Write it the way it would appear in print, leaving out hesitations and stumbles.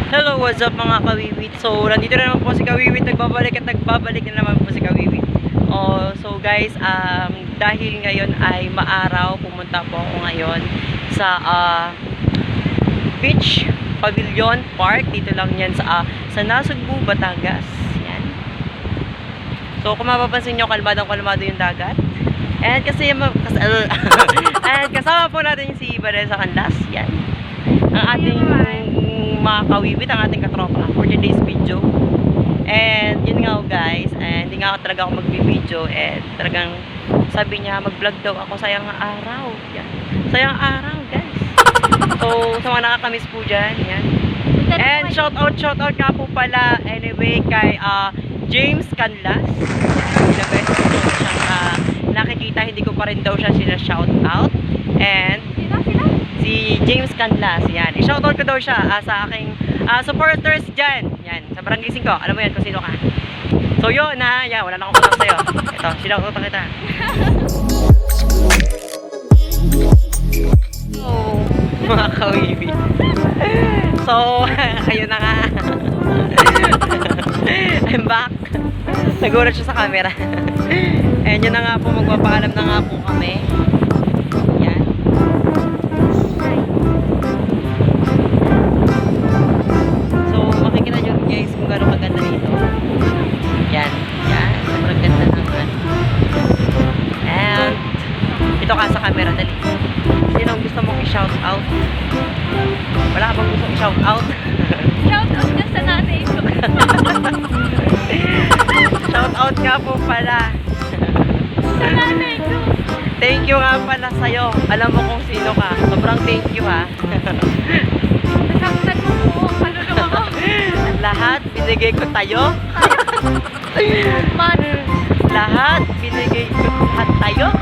Hello, what's up mga kawiwit? So, nandito na naman po si Kawiwit, nagbabalik at nagbabalik na naman po si Kawiwit. Oh, so guys, dahil ngayon ay maaraw, pumunta po ako ngayon sa Beach Pavilion Park. Dito lang yan sa Nasugbu, Batangas. Yan. So, kung mapapansin nyo, kalmadong-kalmado yung dagat. And kasi and kasama po natin si Vanessa Canlas. Yan. Ang ating mga kawiwit, ang ating katropa for today's video. And yun nga guys, and hindi nga ako talaga ako magbibideo, and talagang sabi niya mag-vlog daw ako, sayang araw. Yan. Sayang araw guys. So sa mga nakakamiss po dyan, yan. And shout out nga po pala anyway kay James Canlas. Ilang beses ko siyang nakikita, hindi ko pa rin daw siya shout out. And si James Canlas, yan. I-shoutout ko daw siya sa aking supporters dyan. Yan, sa Barangay 5. Alam mo yan kung sino ka. So yun na, yan, wala na akong kulang sa'yo. Ito, sinautot kita. Oh, mga kawibi. So, ayun na nga. I'm back. Nagulat siya sa camera. And yun na nga po, magpapaalam na nga po kami. Kung gano'ng maganda dito. Yan. Yan. Sobrang ganda naman. And ito ka sa camera. Dali. Sino ang gusto mong i-shout out? Wala ka bang gusto i-shout out? Shout out ka sa nanay ko. Shout out nga po pala. Sa nanay ko. Thank you nga pala sa'yo. Alam mo kung sino ka. Sobrang thank you ha. Nasaktan mo po ang kaluluwa ko. Lahat binigay ko tayo. Lahat binigay ko tayo.